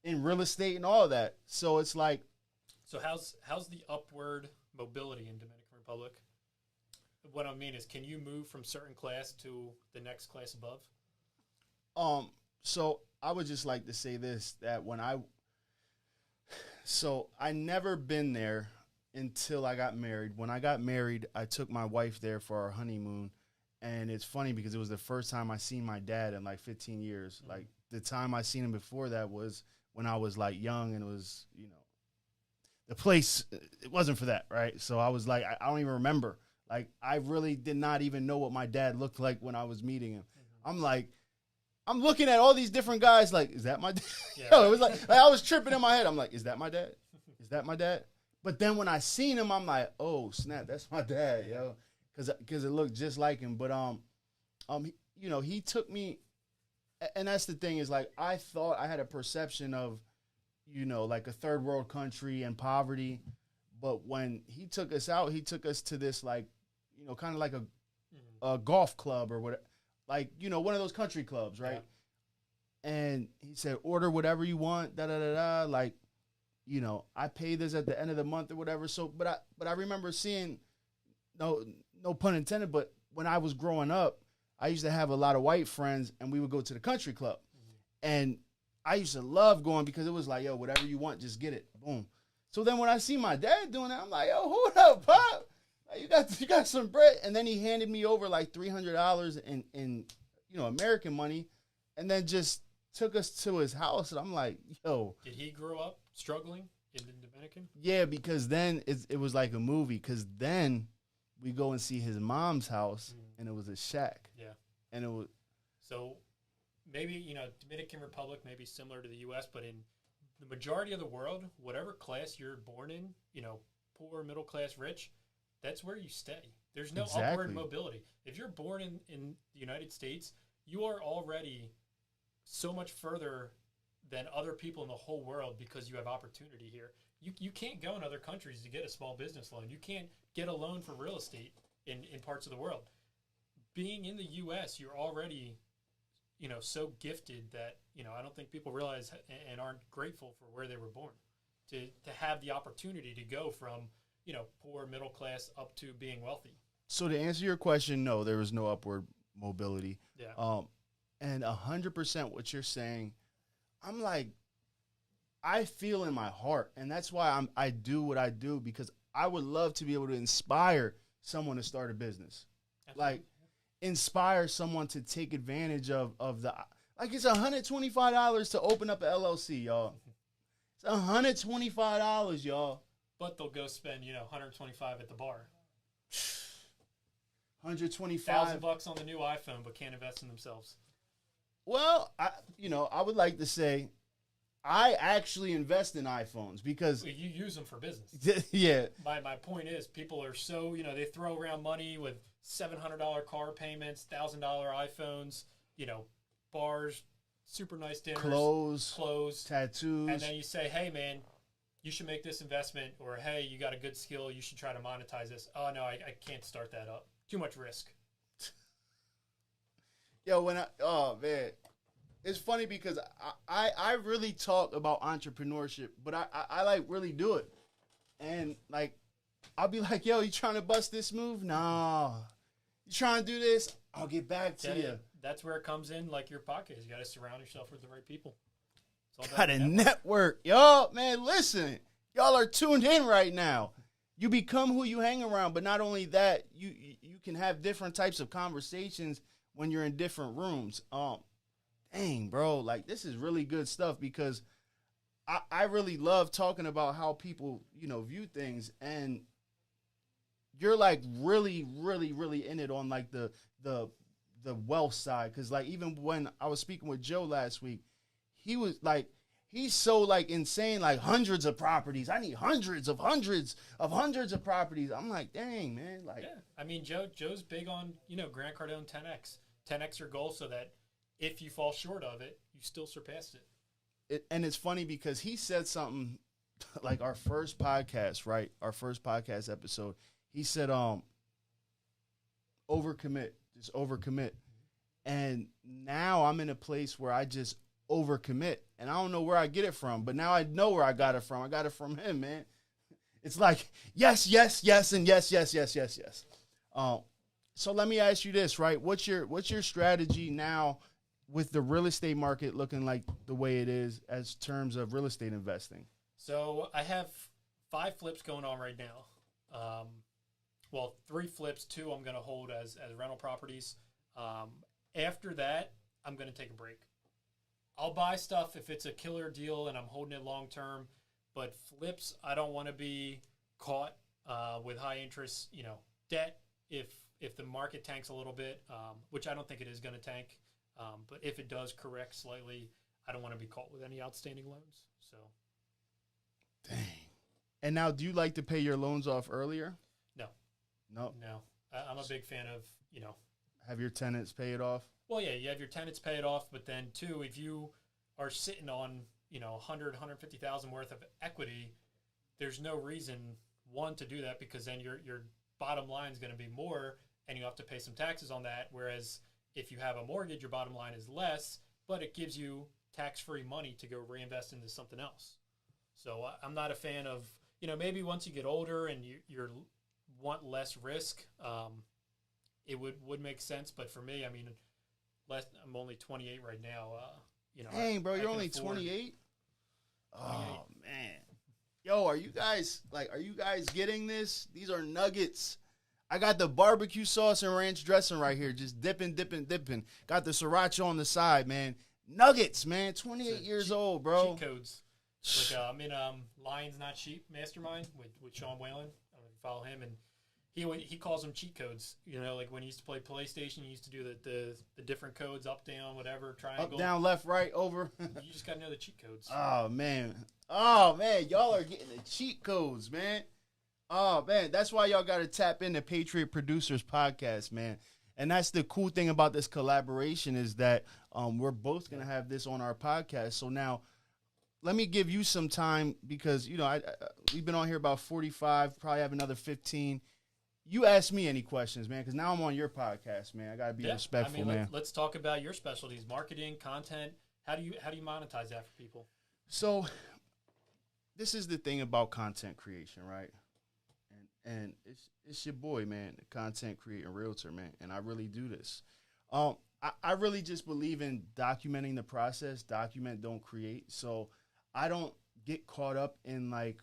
in real estate and all that. So it's like. So how's the upward mobility in Dominican Republic? What I mean is, can you move from certain class to the next class above? So I would just like to say this, that I never been there until I got married. When I got married, I took my wife there for our honeymoon. And it's funny because it was the first time I seen my dad in like 15 years. Mm-hmm. Like, the time I seen him before that was when I was like young, and it was, the place, it wasn't for that, right? So I was like, I don't even remember. Like, I really did not even know what my dad looked like when I was meeting him. Mm-hmm. I'm looking at all these different guys like, is that my dad? Yeah. Yo, it was like I was tripping in my head. I'm like, is that my dad? Is that my dad? But then when I seen him, I'm like, oh, snap, that's my dad, yo. Because it looked just like him. But, he took me, and that's the thing is, like, I thought I had a perception of, like a third world country and poverty. But when he took us out, he took us to this, like, kind of like a golf club or whatever, like, one of those country clubs, right? Yeah. And he said, order whatever you want, da-da-da-da, like, I pay this at the end of the month or whatever. So, but I remember seeing, no pun intended, but when I was growing up, I used to have a lot of white friends, and we would go to the country club. Mm-hmm. And I used to love going because it was like, yo, whatever you want, just get it. Boom. So then when I see my dad doing that, I'm like, yo, hold up, Pop. Like, you got some bread. And then he handed me over like $300 in American money, and then just took us to his house. And I'm like, yo. Did he grow up struggling in the Dominican? Yeah, because then it was like a movie, because then we go and see his mom's house, and it was a shack. Yeah. And it was. So maybe, Dominican Republic may be similar to the U.S., but in the majority of the world, whatever class you're born in, poor, middle class, rich, that's where you stay. There's no upward mobility. If you're born in the United States, you are already so much further than other people in the whole world because you have opportunity here. You can't go in other countries to get a small business loan. You can't get a loan for real estate in parts of the world. Being in the U.S., you're already, so gifted that, I don't think people realize and aren't grateful for where they were born to have the opportunity to go from, poor, middle class up to being wealthy. So to answer your question, no, there was no upward mobility. Yeah. And 100% what you're saying, I'm like, I feel in my heart, and that's why I do what I do, because I would love to be able to inspire someone to start a business. Absolutely. Like, inspire someone to take advantage of the, like, it's $125 to open up an LLC, y'all. It's $125, y'all. But they'll go spend, $125 at the bar. $125 on the new iPhone, but can't invest in themselves. Well, I would like to say I actually invest in iPhones because You use them for business. yeah. My point is, people are so, they throw around money with $700 car payments, $1,000 iPhones, bars, super nice dinners, Clothes, tattoos. And then you say, hey, man, you should make this investment, or hey, you got a good skill, you should try to monetize this. Oh, no, I can't start that up. Too much risk. Yo, oh, man. It's funny because I really talk about entrepreneurship, but I like really do it. And like, I'll be like, yo, you trying to bust this move? Nah. You trying to do this? I'll get back to you. That's where it comes in, like your podcast. You got to surround yourself with the right people. Got a network. Yo, man, listen. Y'all are tuned in right now. You become who you hang around, but not only that, you can have different types of conversations when you're in different rooms. Dang, bro, like, this is really good stuff because I really love talking about how people, view things, and you're like really, really, really in it on like the wealth side. Cause like, even when I was speaking with Joe last week, he was like, he's so like insane, like hundreds of properties. I need hundreds of hundreds of properties. I'm like, dang, man. Like, yeah. I mean, Joe's big on, Grant Cardone 10X. 10X your goal so that if you fall short of it, you still surpassed it. And it's funny because he said something like our first podcast, right? Our first podcast episode. He said, overcommit, just overcommit. And now I'm in a place where I just overcommit, and I don't know where I get it from, but now I know where I got it from. I got it from him, man. It's like, yes, yes, yes, and yes, yes, yes, yes, yes. So let me ask you this, right? What's your strategy now with the real estate market looking like the way it is as terms of real estate investing? So I have 5 flips going on right now. 3 flips, 2 I'm going to hold as rental properties. After that, I'm going to take a break. I'll buy stuff if it's a killer deal and I'm holding it long term, but flips, I don't want to be caught with high interest, debt if the market tanks a little bit, which I don't think it is going to tank. But if it does correct slightly, I don't want to be caught with any outstanding loans. So, dang. And now, do you like to pay your loans off earlier? No. I'm a big fan of, have your tenants pay it off. Well, yeah, you have your tenants pay it off, but then too, if you are sitting on, 150,000 worth of equity, there's no reason, one, to do that, because then your bottom line is going to be more, and you have to pay some taxes on that. Whereas if you have a mortgage, your bottom line is less, but it gives you tax-free money to go reinvest into something else. So I'm not a fan of, maybe once you get older and you want less risk, it would make sense. But for me, I mean, I'm only 28 right now. Dang, bro, you're only 28? Oh, man. Yo, are you guys getting this? These are nuggets. I got the barbecue sauce and ranch dressing right here, just dipping. Got the sriracha on the side, man. Nuggets, man. 28 years old, bro. Cheat codes. Like I'm in Lions Not Sheep Mastermind with Sean Whalen. I don't know if you follow him, and he calls them cheat codes. Like when he used to play PlayStation, he used to do the different codes, up, down, whatever, triangle. Up, down, left, right, over. You just got to know the cheat codes. Oh, man. Y'all are getting the cheat codes, man. Oh, man, that's why y'all got to tap into Patriot Producers Podcast, man. And that's the cool thing about this collaboration is that we're both going to have this on our podcast. So now let me give you some time because, we've been on here about 45, probably have another 15. You ask me any questions, man, because now I'm on your podcast, man. I got to be respectful, man. Let's talk about your specialties, marketing, content. How do you monetize that for people? So this is the thing about content creation, right? And it's your boy, man, the content creating realtor, man, and I really do this. I really just believe in documenting the process. Document, don't create. So I don't get caught up in like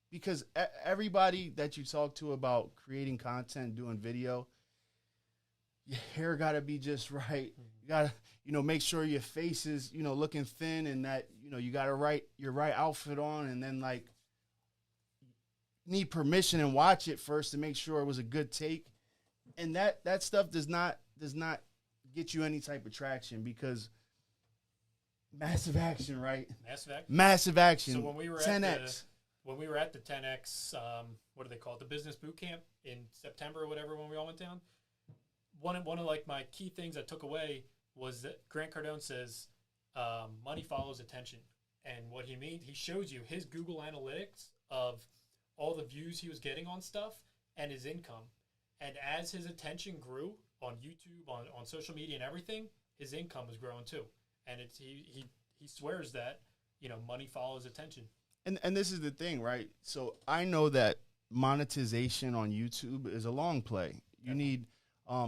because everybody that you talk to about creating content, doing video, your hair got to be just right. You got to, make sure your face is, looking thin, and that, you got to your right outfit on, and then like need permission and watch it first to make sure it was a good take. And that stuff does not get you any type of traction, because massive action, right? Massive action. So when we were 10x. When we were at the 10X, what do they call it? The business boot camp in September or whatever, when we all went down. One of like my key things I took away was that Grant Cardone says, money follows attention. And what he means, he shows you his Google Analytics of all the views he was getting on stuff and his income. And as his attention grew on YouTube, on social media and everything, his income was growing too. And he swears that, money follows attention. And this is the thing, right? So I know that monetization on YouTube is a long play. You need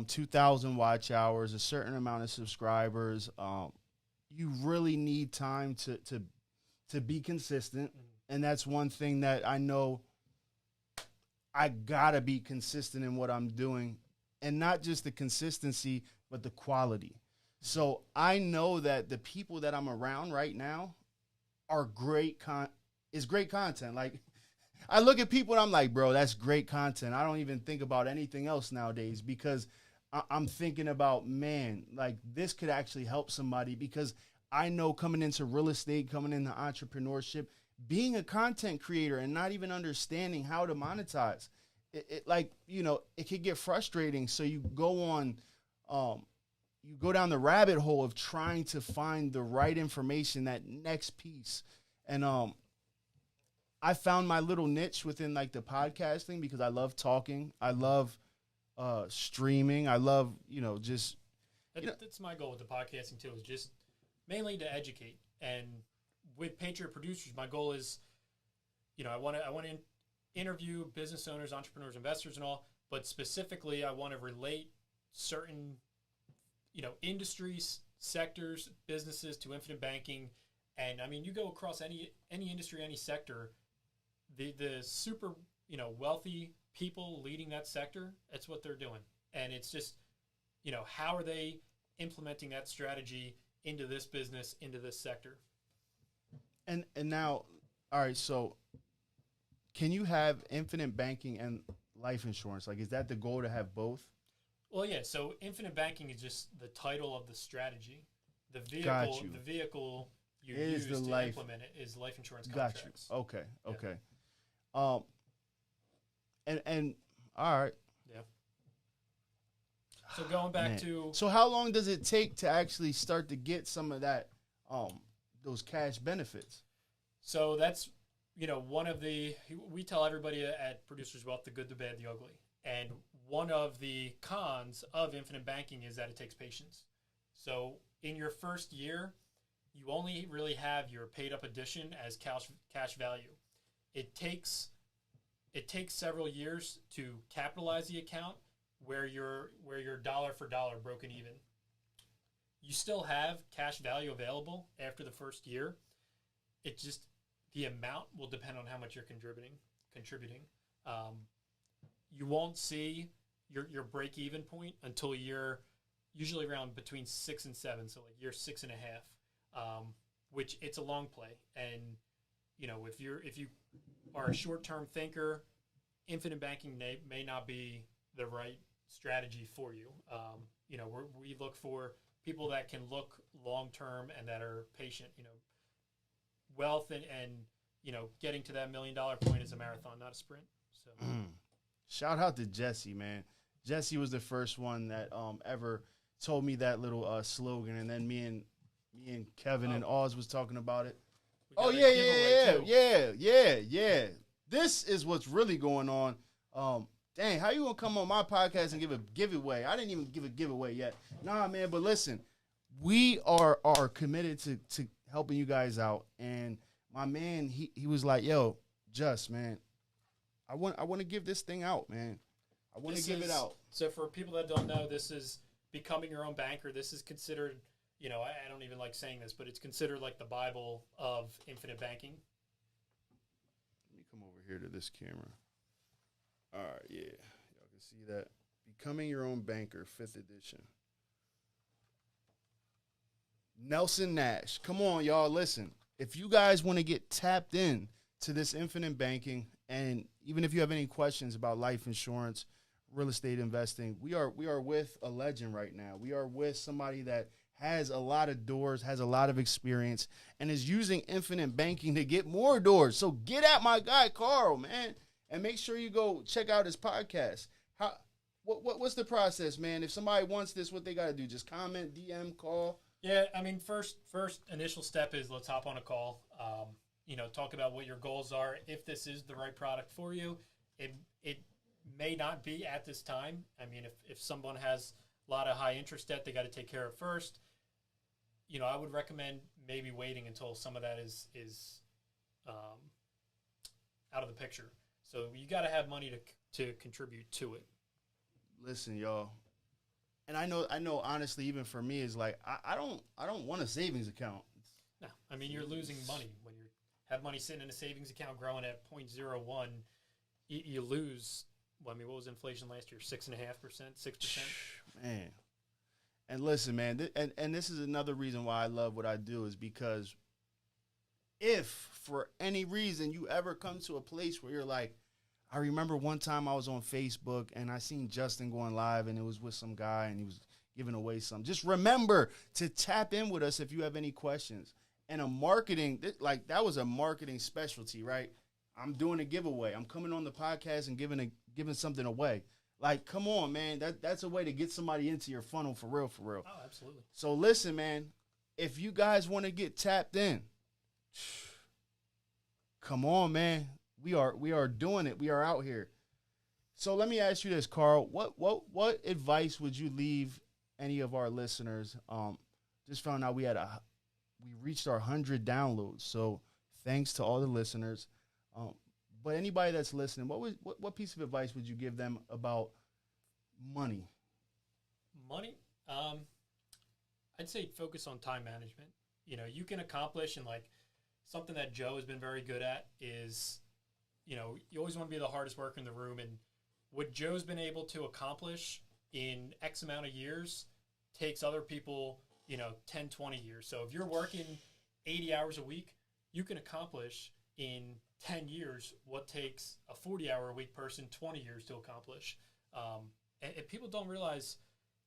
2,000 watch hours, a certain amount of subscribers. You really need time to be consistent. Mm-hmm. And that's one thing that I know I gotta be consistent in what I'm doing. And not just the consistency, but the quality. So I know that the people that I'm around right now are great content. Like, I look at people and I'm like, bro, that's great content. I don't even think about anything else nowadays, because I'm thinking about, man, like this could actually help somebody, because I know coming into real estate, coming into entrepreneurship, being a content creator and not even understanding how to monetize, it could get frustrating. So you go on, you go down the rabbit hole of trying to find the right information, that next piece. And I found my little niche within like the podcasting, because I love talking. I love streaming. I love, just. That's my goal with the podcasting too, is just mainly to educate. And with Patriot Producers, my goal is, I want to interview business owners, entrepreneurs, investors, and all. But specifically, I want to relate certain, industries, sectors, businesses to infinite banking. And I mean, you go across any industry, any sector, the super, wealthy people leading that sector, that's what they're doing. And it's just, how are they implementing that strategy into this business, into this sector? And now, all right, so can you have infinite banking and life insurance? Like, is that the goal, to have both? Well, yeah. So infinite banking is just the title of the strategy. The vehicle you use to implement it is life insurance contracts. Got you. Okay. And all right. Yeah. So going back to. So how long does it take to actually start to get some of that, those cash benefits? So that's, one of we tell everybody at Producers Wealth, the good, the bad, the ugly. And one of the cons of infinite banking is that it takes patience. So in your first year, you only really have your paid up addition as cash value. It takes several years to capitalize the account where you're dollar for dollar broken even. You still have cash value available after the first year. It just, the amount will depend on how much you're contributing. You won't see your break even point until you're usually around between 6 and 7, so like year 6.5, which it's a long play. And if you are a short term thinker, infinite banking may not be the right strategy for you. We look for people that can look long term and that are patient. Wealth and getting to that $1 million point is a marathon, not a sprint. So, shout out to Jesse, man. Jesse was the first one that ever told me that little slogan, and then me and Kevin and Oz was talking about it. Oh yeah. This is what's really going on. Dang, how you gonna come on my podcast and give a giveaway? I didn't even give a giveaway yet. Nah, man, but listen, we are committed to helping you guys out. And my man, he was like, yo, man, I want to give this thing out, man. I want to give it out. So for people that don't know, this is becoming your own banker. This is considered, I don't even like saying this, but it's considered like the Bible of infinite banking. Let me come over here. here to this camera. All right, yeah. Y'all can see that. Becoming Your Own Banker, 5th edition. Nelson Nash. Come on, y'all. Listen, if you guys want to get tapped in to this infinite banking, and even if you have any questions about life insurance, real estate investing, we are with a legend right now. We are with somebody that has a lot of doors, has a lot of experience, and is using infinite banking to get more doors. So get at my guy, Karl, man, and make sure you go check out his podcast. What's the process, man? If somebody wants this, what they got to do? Just comment, DM, call? Yeah, I mean, first initial step is let's hop on a call. Talk about what your goals are. If this is the right product for you, it may not be at this time. I mean, if someone has a lot of high interest debt they got to take care of first, I would recommend maybe waiting until some of that is out of the picture. So you got to have money to contribute to it. Listen, y'all. And I know honestly, even for me, is like I don't want a savings account. No, I mean, you're losing money when you have money sitting in a savings account growing at 0.01. You lose. Well, I mean, what was inflation last year? 6.5%, 6%. Man, and listen, man, and this is another reason why I love what I do is because if for any reason you ever come to a place where you're like, I remember one time I was on Facebook and I seen Justin going live and it was with some guy and he was giving away some. Just remember to tap in with us if you have any questions. And that was a marketing specialty, right? I'm doing a giveaway. I'm coming on the podcast and giving something away. Like, come on, man. That's a way to get somebody into your funnel for real, for real. Oh, absolutely. So listen, man, if you guys want to get tapped in, come on, man. We are doing it. We are out here. So let me ask you this, Karl. What advice would you leave any of our listeners? Just found out we reached our 100 downloads. So thanks to all the listeners. But anybody that's listening, what piece of advice would you give them about money? Money? I'd say focus on time management. You can accomplish, and like something that Joe has been very good at is, you always want to be the hardest worker in the room. And what Joe's been able to accomplish in X amount of years takes other people, 10, 20 years. So if you're working 80 hours a week, you can accomplish in 10 years what takes a 40-hour-a-week person 20 years to accomplish. And people don't realize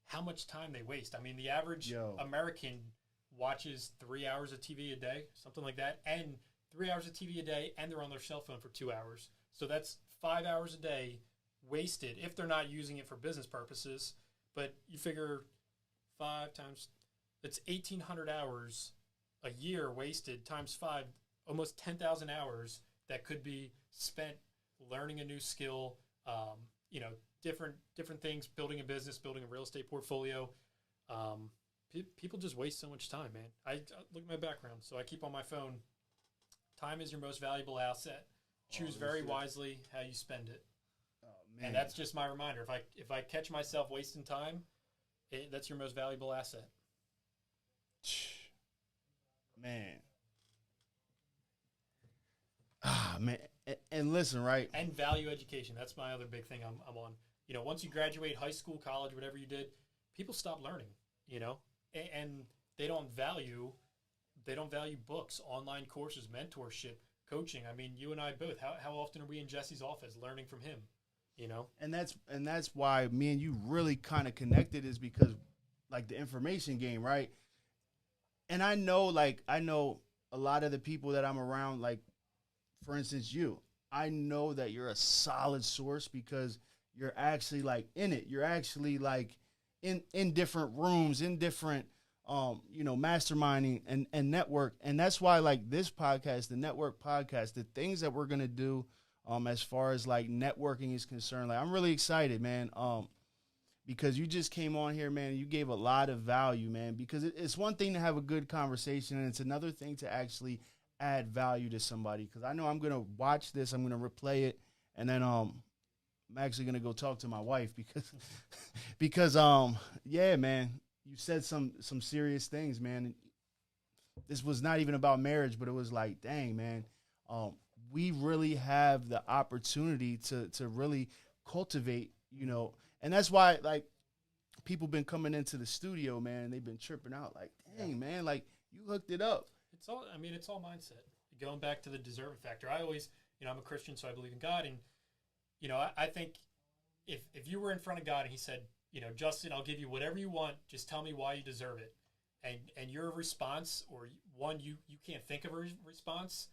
how much time they waste. I mean, the average American watches 3 hours of TV a day, something like that, and 3 hours of TV a day, and they're on their cell phone for 2 hours. So that's 5 hours a day wasted if they're not using it for business purposes. But you figure 5 times, that's 1,800 hours a year wasted times 5, almost 10,000 hours that could be spent learning a new skill, different things, building a business, building a real estate portfolio. People just waste so much time, man. I look at my background, so I keep on my phone. Time is your most valuable asset. Choose very wisely how you spend it. Oh, man. And that's just my reminder. If I catch myself wasting time, that's your most valuable asset. Man. Man. And listen, right? And value education. That's my other big thing I'm on. Once you graduate high school, college, whatever you did, people stop learning, and they don't value books, online courses, mentorship, coaching. I mean, you and I both, how often are we in Jesse's office learning from him, And that's why me and you really kind of connected, is because like the information game, right? And I know a lot of the people that I'm around, like for instance, I know that you're a solid source because you're actually like in it. You're actually like in different rooms, in different masterminding and network. And that's why like this podcast, the network podcast, the things that we're going to do as far as like networking is concerned, like I'm really excited, man. Because you just came on here, man, and you gave a lot of value, man, because it's one thing to have a good conversation, and it's another thing to actually add value to somebody. Because I know I'm going to watch this, I'm going to replay it, and then I'm actually going to go talk to my wife because yeah, man, you said some serious things, man. This was not even about marriage, but it was like, dang, man, we really have the opportunity to really cultivate, you know, and that's why like people been coming into the studio, man, and they've been tripping out like, dang, man, like you hooked it up. It's all mindset. Going back to the deserving factor. I always, you know, I'm a Christian, so I believe in God. And, you know, I think if you were in front of God and he said, you know, Justin, I'll give you whatever you want. Just tell me why you deserve it. And your response, or one, you can't think of a response,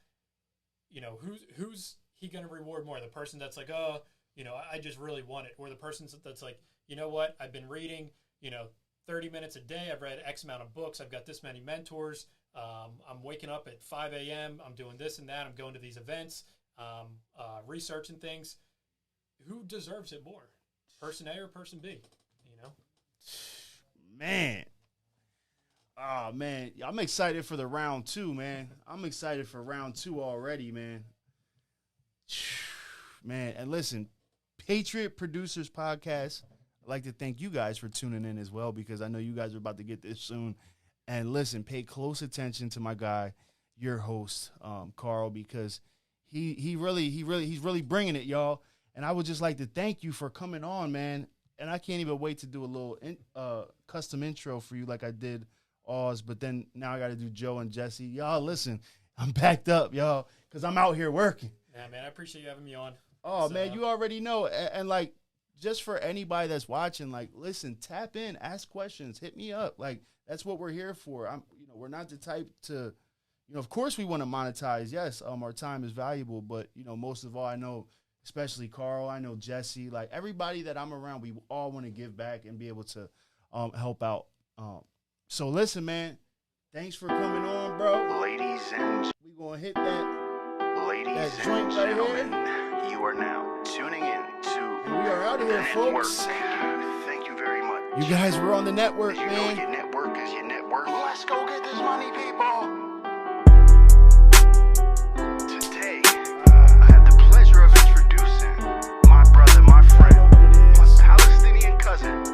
you know, who's he going to reward more? The person that's like, oh, you know, I just really want it. Or the person that's like, you know what, I've been reading, you know, 30 minutes a day. I've read X amount of books. I've got this many mentors. I'm waking up at 5 a.m. I'm doing this and that. I'm going to these events, researching things. Who deserves it more? Person A or person B, you know? Man. Oh, man. I'm excited for the round 2, man. I'm excited for round 2 already, man. Man, and listen, Patriot Producers Podcast, I'd like to thank you guys for tuning in as well, because I know you guys are about to get this soon. And listen, pay close attention to my guy, your host, Karl, because he's really bringing it, y'all. And I would just like to thank you for coming on, man. And I can't even wait to do a little custom intro for you like I did Oz, but then now I got to do Joe and Jesse. Y'all, listen, I'm backed up, y'all, because I'm out here working. Yeah, man, I appreciate you having me on. Oh, man, you already know. And like, just for anybody that's watching, like, listen, tap in, ask questions, hit me up. Like, that's what we're here for. We're not the type to, of course we want to monetize. Yes, our time is valuable, but, most of all, I know, especially Karl, I know Jesse, like everybody that I'm around, we all want to give back and be able to help out. So listen, man, thanks for coming on, bro. Ladies and we gonna hit that. Ladies that and gentlemen, right, you are now tuning in to and we are out of here, folks. Thank you very much. You guys were on the network, Did you man. know your network is your net worth? Let's go.